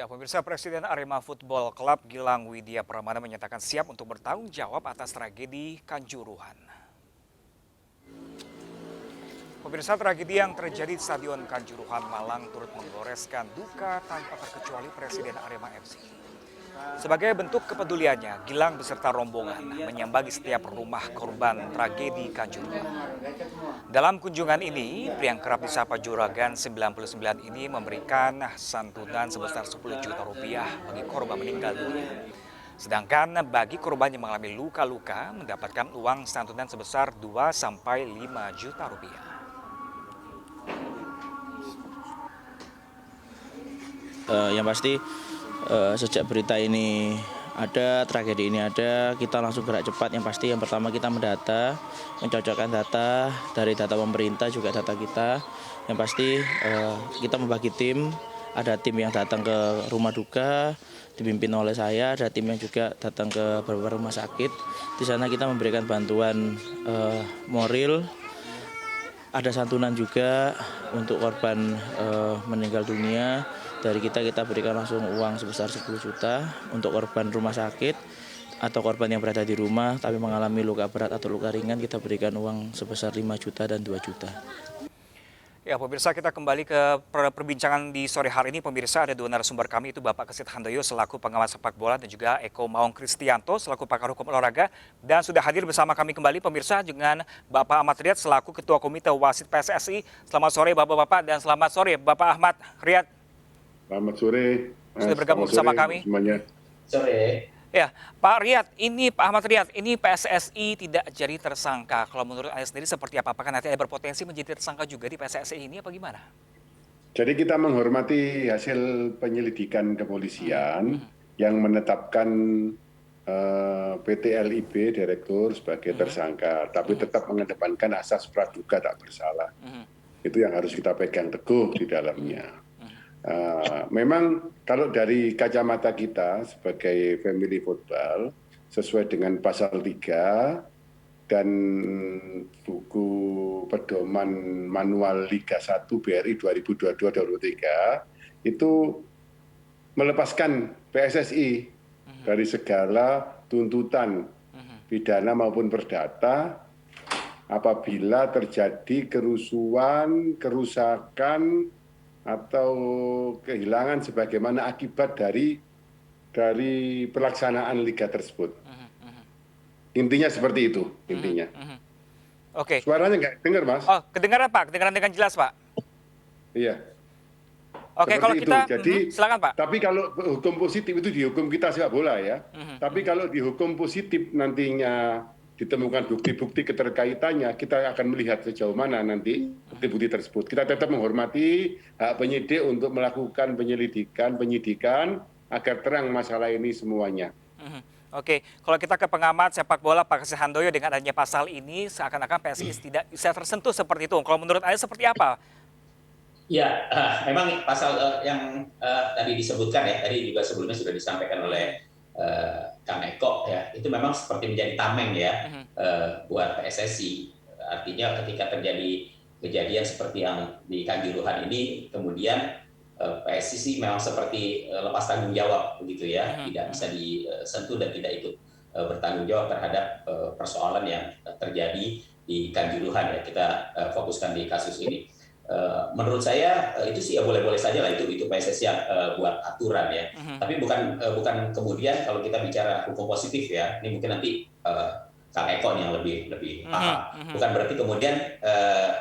Pemirsa Presiden Arema Football Club Gilang Widya Pramana menyatakan siap untuk bertanggung jawab atas tragedi Kanjuruhan. Pemirsa, tragedi yang terjadi di Stadion Kanjuruhan Malang turut menggoreskan duka tanpa terkecuali Presiden Arema FC. Sebagai bentuk kepeduliannya, Gilang beserta rombongan menyambangi setiap rumah korban tragedi Kanjuruhan. Dalam kunjungan ini, pria yang kerap disapa Juragan 99 ini memberikan santunan sebesar 10 juta rupiah bagi korban meninggal dunia. Sedangkan bagi korban yang mengalami luka-luka mendapatkan uang santunan sebesar 2 sampai 5 juta rupiah. Yang pasti sejak berita ini ada, tragedi ini ada, kita langsung gerak cepat. Yang pasti yang pertama kita mendata, mencocokkan data dari data pemerintah juga data kita. Yang pasti kita membagi tim, ada tim yang datang ke rumah duka dipimpin oleh saya, ada tim yang juga datang ke beberapa rumah sakit. Di sana kita memberikan bantuan moral, ada santunan juga untuk korban meninggal dunia. Dari kita berikan langsung uang sebesar 10 juta untuk korban rumah sakit atau korban yang berada di rumah tapi mengalami luka berat atau luka ringan, kita berikan uang sebesar 5 juta dan 2 juta. Ya, pemirsa, kita kembali ke perbincangan di sore hari ini. Pemirsa, ada dua narasumber kami, itu Bapak Kesit Handoyo selaku pengamat sepak bola dan juga Eko Maung Kristianto selaku pakar hukum olahraga. Dan sudah hadir bersama kami kembali pemirsa dengan Bapak Ahmad Riyad selaku Ketua Komite Wasit PSSI. Selamat sore Bapak-Bapak dan selamat sore Bapak Ahmad Riyad. Selamat sore. Sudah bergabung bersama kami. Semuanya. Sore. Ya, Pak Riyad, Pak Ahmad Riyad, ini PSSI tidak jadi tersangka. Kalau menurut Anda sendiri seperti apa? Apakah nanti ada berpotensi menjadi tersangka juga di PSSI ini apa gimana? Jadi kita menghormati hasil penyelidikan kepolisian yang menetapkan PT LIB Direktur sebagai tersangka, tapi tetap mengedepankan asas praduga tak bersalah. Itu yang harus kita pegang teguh di dalamnya. Memang kalau dari kacamata kita sebagai family football sesuai dengan pasal 3 dan buku pedoman manual Liga 1 BRI 2022-2023 itu melepaskan PSSI dari segala tuntutan pidana maupun perdata apabila terjadi kerusuhan, kerusakan atau kehilangan sebagaimana akibat dari pelaksanaan liga tersebut. Intinya seperti itu, intinya. Oke. Suaranya nggak dengar, Mas? Oh, kedengaran Pak, kedengaran dengan jelas Pak. Iya. Oke, Seperti kalau kita, jadi, silakan Pak. Tapi kalau hukum positif itu dihukum kita sepak bola ya. Tapi kalau dihukum positif nantinya ditemukan bukti-bukti keterkaitannya, kita akan melihat sejauh mana nanti bukti-bukti tersebut. Kita tetap menghormati hak penyidik untuk melakukan penyidikan agar terang masalah ini semuanya. Oke, kalau kita ke pengamat sepak bola Pak Kesit Handoyo, dengan adanya pasal ini seakan-akan PSSI tidak bisa tersentuh seperti itu. Kalau menurut Anda seperti apa? Ya, memang pasal yang tadi disebutkan ya, tadi juga sebelumnya sudah disampaikan oleh Kang Eko ya, itu memang seperti menjadi tameng ya buat PSSI. Artinya ketika terjadi kejadian seperti yang di Kanjuruhan ini, kemudian PSSI memang seperti lepas tanggung jawab begitu ya, tidak bisa disentuh dan tidak ikut bertanggung jawab terhadap persoalan yang terjadi di Kanjuruhan ya. Kita fokuskan di kasus ini. Menurut saya itu sih ya boleh-boleh saja lah, itu PSSI yang buat aturan ya. Tapi bukan kemudian kalau kita bicara hukum positif ya, ini mungkin nanti Kang Eko yang lebih paham. Bukan berarti kemudian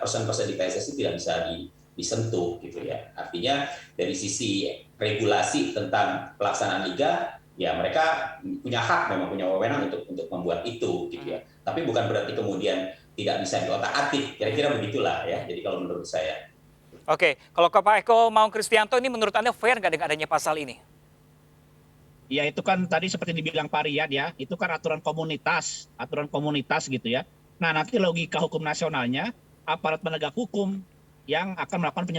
person-person di PSSI tidak bisa disentuh gitu ya. Artinya dari sisi regulasi tentang pelaksanaan liga ya, mereka punya hak, memang punya wewenang untuk membuat itu gitu ya. Tapi bukan berarti kemudian tidak bisa diotak-atik, kira-kira begitulah ya. Jadi kalau menurut saya. Oke, kalau ke Pak Eko Maung Kristianto, ini menurut Anda fair nggak dengan adanya pasal ini? Ya itu kan tadi seperti dibilang Pak Riyad ya, itu kan aturan komunitas gitu ya. Nah nanti logika hukum nasionalnya, aparat penegak hukum yang akan melakukan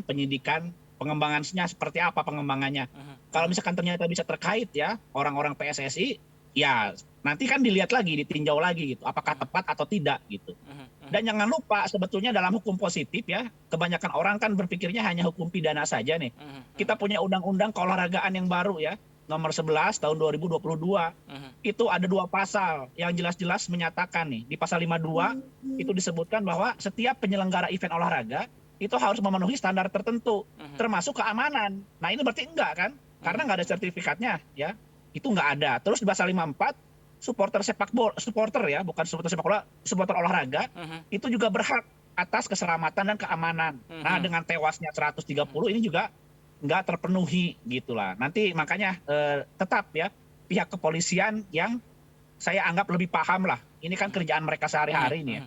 penyidikan, pengembangannya seperti apa pengembangannya. Kalau misalkan ternyata bisa terkait ya orang-orang PSSI, ya nanti kan dilihat lagi, ditinjau lagi gitu, apakah tepat atau tidak gitu. Dan jangan lupa sebetulnya dalam hukum positif ya, kebanyakan orang kan berpikirnya hanya hukum pidana saja nih. Kita punya undang-undang keolahragaan yang baru ya, nomor 11 tahun 2022. Itu ada 2 pasal yang jelas-jelas menyatakan nih. Di pasal 52 itu disebutkan bahwa setiap penyelenggara event olahraga itu harus memenuhi standar tertentu, termasuk keamanan. Nah ini berarti enggak kan? Karena nggak ada sertifikatnya ya. Itu nggak ada. Terus di pasal 54 supporter sepak bola, supporter ya, bukan supporter sepak bola, supporter olahraga, itu juga berhak atas keselamatan dan keamanan. Nah, dengan tewasnya 130 ini juga nggak terpenuhi gitulah. Nanti makanya tetap ya pihak kepolisian yang saya anggap lebih paham lah. Ini kan kerjaan mereka sehari-hari nih ya.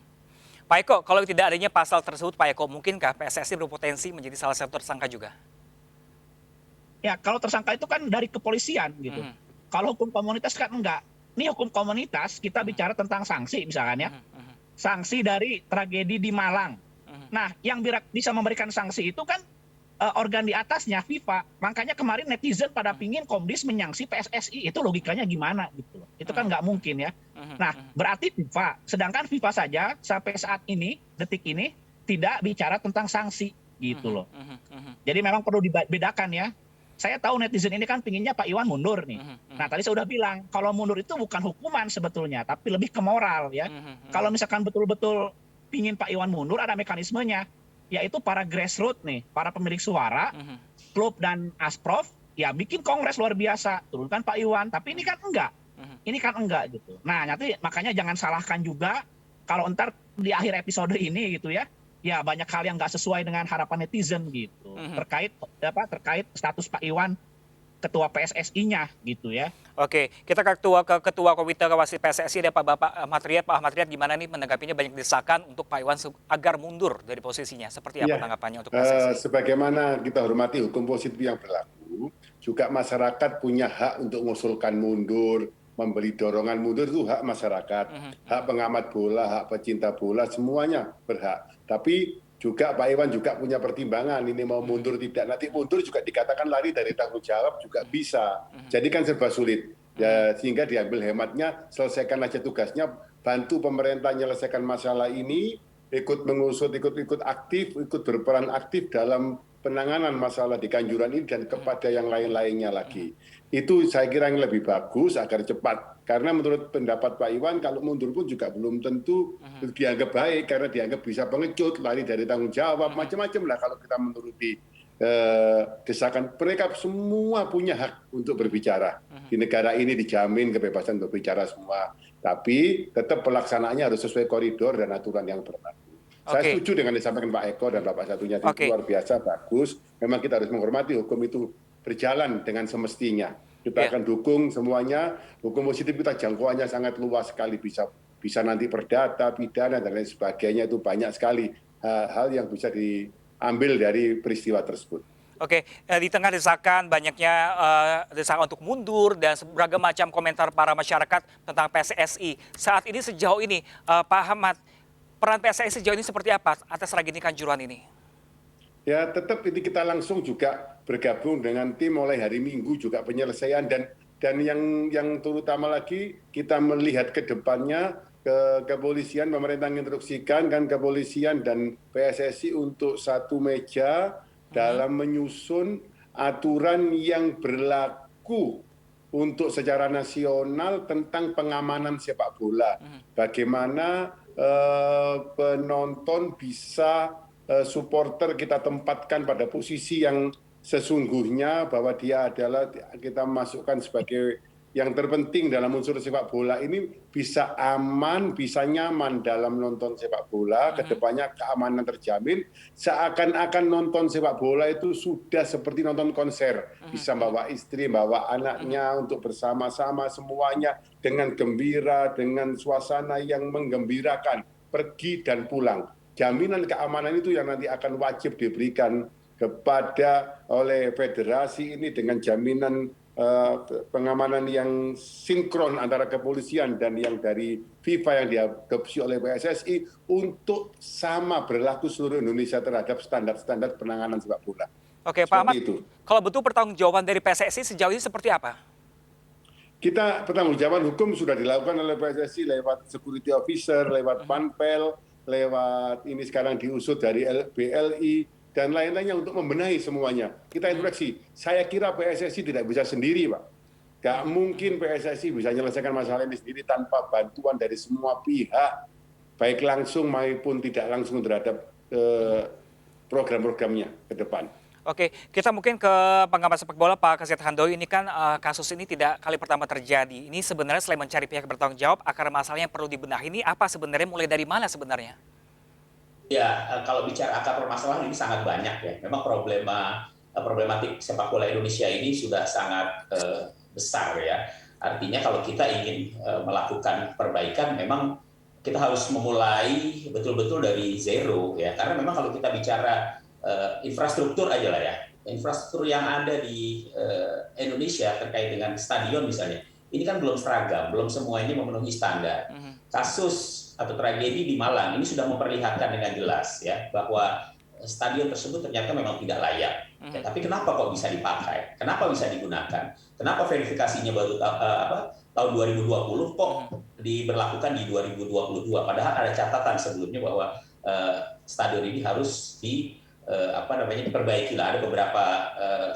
Pak Eko, kalau tidak adanya pasal tersebut, Pak Eko, mungkinkah PSSI berpotensi menjadi salah satu tersangka juga? Ya, kalau tersangka itu kan dari kepolisian gitu. Kalau hukum komunitas kan enggak. Ini hukum komunitas, kita bicara tentang sanksi misalkan ya. Sanksi dari tragedi di Malang. Nah, yang bisa memberikan sanksi itu kan organ di atasnya, FIFA. Makanya kemarin netizen pada pingin Komdis menyangsi PSSI. Itu logikanya gimana gitu. Itu kan nggak mungkin ya. Nah, berarti FIFA. Sedangkan FIFA saja sampai saat ini, detik ini, tidak bicara tentang sanksi gitu loh. Jadi memang perlu dibedakan ya. Saya tahu netizen ini kan pinginnya Pak Iwan mundur nih. Nah tadi saya udah bilang, kalau mundur itu bukan hukuman sebetulnya, tapi lebih ke moral ya. Kalau misalkan betul-betul pingin Pak Iwan mundur, ada mekanismenya. Yaitu para grassroots nih, para pemilik suara, klub dan asprof, ya bikin kongres luar biasa, turunkan Pak Iwan. Tapi ini kan enggak. Ini kan enggak gitu. Nah nanti makanya jangan salahkan juga, kalau ntar di akhir episode ini gitu ya, ya banyak hal yang nggak sesuai dengan harapan netizen gitu terkait status Pak Iwan ketua PSSI-nya gitu ya. Oke, kita ke ketua Komite Wasit PSSI ada Bapak Ahmad Riyad. Pak Ahmad Riyad, gimana nih menanggapinya banyak desakan untuk Pak Iwan agar mundur dari posisinya? Seperti apa tanggapannya untuk PSSI? Sebagaimana kita hormati hukum positif yang berlaku, juga masyarakat punya hak untuk mengusulkan mundur, memberi dorongan mundur, itu hak masyarakat, hak pengamat bola, hak pecinta bola, semuanya berhak. Tapi juga Pak Iwan juga punya pertimbangan, ini mau mundur tidak, nanti mundur juga dikatakan lari dari tanggung jawab juga bisa. Jadi kan serba sulit, ya, sehingga diambil hematnya, selesaikan aja tugasnya, bantu pemerintah menyelesaikan masalah ini, ikut mengusut, ikut aktif, ikut berperan aktif dalam penanganan masalah di Kanjuruhan ini dan kepada yang lain-lainnya lagi. Itu saya kira yang lebih bagus agar cepat. Karena menurut pendapat Pak Iwan, kalau mundur pun juga belum tentu dianggap baik, karena dianggap bisa pengecut, lari dari tanggung jawab, macam-macam lah kalau kita menuruti desakan. Mereka semua punya hak untuk berbicara. Di negara ini dijamin kebebasan berbicara semua. Tapi tetap pelaksanaannya harus sesuai koridor dan aturan yang berlaku. Saya setuju dengan yang disampaikan Pak Eko dan Bapak satunya, itu luar biasa, bagus. Memang kita harus menghormati hukum itu berjalan dengan semestinya. Kita akan dukung semuanya. Hukum positif kita jangkauannya sangat luas sekali, bisa nanti perdata, pidana dan lain sebagainya, itu banyak sekali hal yang bisa diambil dari peristiwa tersebut. Oke, di tengah desakan banyaknya desakan untuk mundur dan beragam macam komentar para masyarakat tentang PSSI. Saat ini sejauh ini Pak Ahmad, peran PSSI sejauh ini seperti apa atas tragedi Kanjuruhan ini? Ya tetap ini kita langsung juga bergabung dengan tim mulai hari Minggu juga penyelesaian dan yang terutama lagi kita melihat ke depannya kepolisian, pemerintah menginstruksikan kan kepolisian dan PSSI untuk satu meja dalam menyusun aturan yang berlaku untuk secara nasional tentang pengamanan sepak bola. Bagaimana penonton bisa supporter kita tempatkan pada posisi yang sesungguhnya, bahwa dia adalah kita masukkan sebagai yang terpenting dalam unsur sepak bola ini, bisa aman, bisa nyaman dalam nonton sepak bola, kedepannya keamanan terjamin, seakan-akan nonton sepak bola itu sudah seperti nonton konser, bisa bawa istri, bawa anaknya untuk bersama-sama semuanya dengan gembira, dengan suasana yang menggembirakan, pergi dan pulang. Jaminan keamanan itu yang nanti akan wajib diberikan kepada oleh federasi ini dengan jaminan pengamanan yang sinkron antara kepolisian dan yang dari FIFA yang diadopsi oleh PSSI untuk sama berlaku seluruh Indonesia terhadap standar-standar penanganan sepak bola. Oke, Pak Ahmad, kalau betul pertanggungjawaban dari PSSI sejauh ini seperti apa? Kita pertanggungjawaban hukum sudah dilakukan oleh PSSI lewat security officer, lewat panpel, lewat ini sekarang diusut dari BLI dan lain-lainnya untuk membenahi semuanya. Kita introspeksi. Saya kira PSSI tidak bisa sendiri, Pak. Gak mungkin PSSI bisa menyelesaikan masalah ini sendiri tanpa bantuan dari semua pihak, baik langsung maupun tidak langsung terhadap program-programnya ke depan. Oke, kita mungkin ke pengamat sepak bola Pak Kesit Handoyo. Ini kan kasus ini tidak kali pertama terjadi. Ini sebenarnya selain mencari pihak bertanggung jawab, akar masalahnya yang perlu dibenahi ini apa sebenarnya, mulai dari mana sebenarnya? Ya, kalau bicara akar permasalahan ini sangat banyak ya. Memang problematik sepak bola Indonesia ini sudah sangat besar ya. Artinya kalau kita ingin melakukan perbaikan, memang kita harus memulai betul-betul dari zero ya. Karena memang kalau kita bicara infrastruktur aja lah ya, infrastruktur yang ada di Indonesia terkait dengan stadion misalnya, ini kan belum seragam, belum semuanya memenuhi standar. Kasus atau tragedi di Malang ini sudah memperlihatkan dengan jelas ya bahwa stadion tersebut ternyata memang tidak layak. Ya, tapi kenapa kok bisa dipakai? Kenapa bisa digunakan? Kenapa verifikasinya baru tahun 2020 kok diberlakukan di 2022? Padahal ada catatan sebelumnya bahwa stadion ini harus diperbaiki lah. Ada beberapa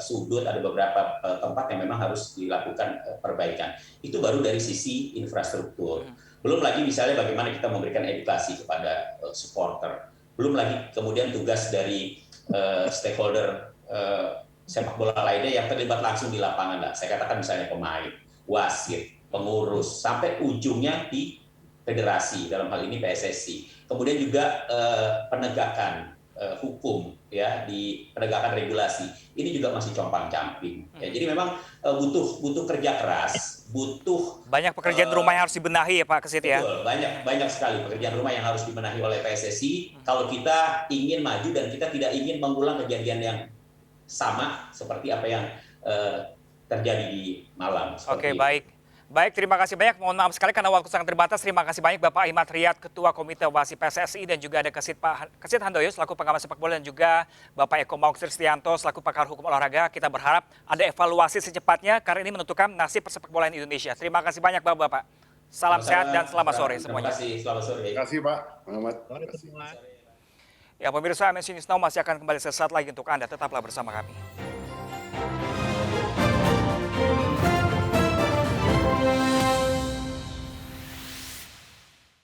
sudut, ada beberapa tempat yang memang harus dilakukan perbaikan. Itu baru dari sisi infrastruktur. Belum lagi misalnya bagaimana kita memberikan edukasi kepada supporter. Belum lagi kemudian tugas dari stakeholder sepak bola lainnya yang terlibat langsung di lapangan. Saya katakan misalnya pemain, wasit, pengurus, sampai ujungnya di federasi, dalam hal ini PSSI. Kemudian juga penegakan hukum ya, di penegakan regulasi ini juga masih compang-camping ya. Jadi memang butuh kerja keras, butuh Banyak pekerjaan rumah yang harus dibenahi ya Pak Kesit ya. betul, banyak sekali pekerjaan rumah yang harus dibenahi oleh PSSI kalau kita ingin maju dan kita tidak ingin mengulang kejadian yang sama seperti apa yang terjadi di Malang. Oke, baik. Baik, terima kasih banyak. Mohon maaf sekali karena waktu sangat terbatas. Terima kasih banyak Bapak Imad Riyad, Ketua Komite Wasit PSSI, dan juga ada Pak Kesit Handoyo selaku pengamat sepak bola, dan juga Bapak Eko Mauksir Setianto selaku pakar hukum olahraga. Kita berharap ada evaluasi secepatnya karena ini menentukan nasib persepak bola di Indonesia. Terima kasih banyak Bapak-Bapak. Salam sehat dan selamat sore semuanya. Terima kasih, selamat sore. Terima kasih, Pak Muhammad. Sore semua. Ya pemirsa, MNC News Now masih akan kembali sesaat lagi untuk Anda. Tetaplah bersama kami.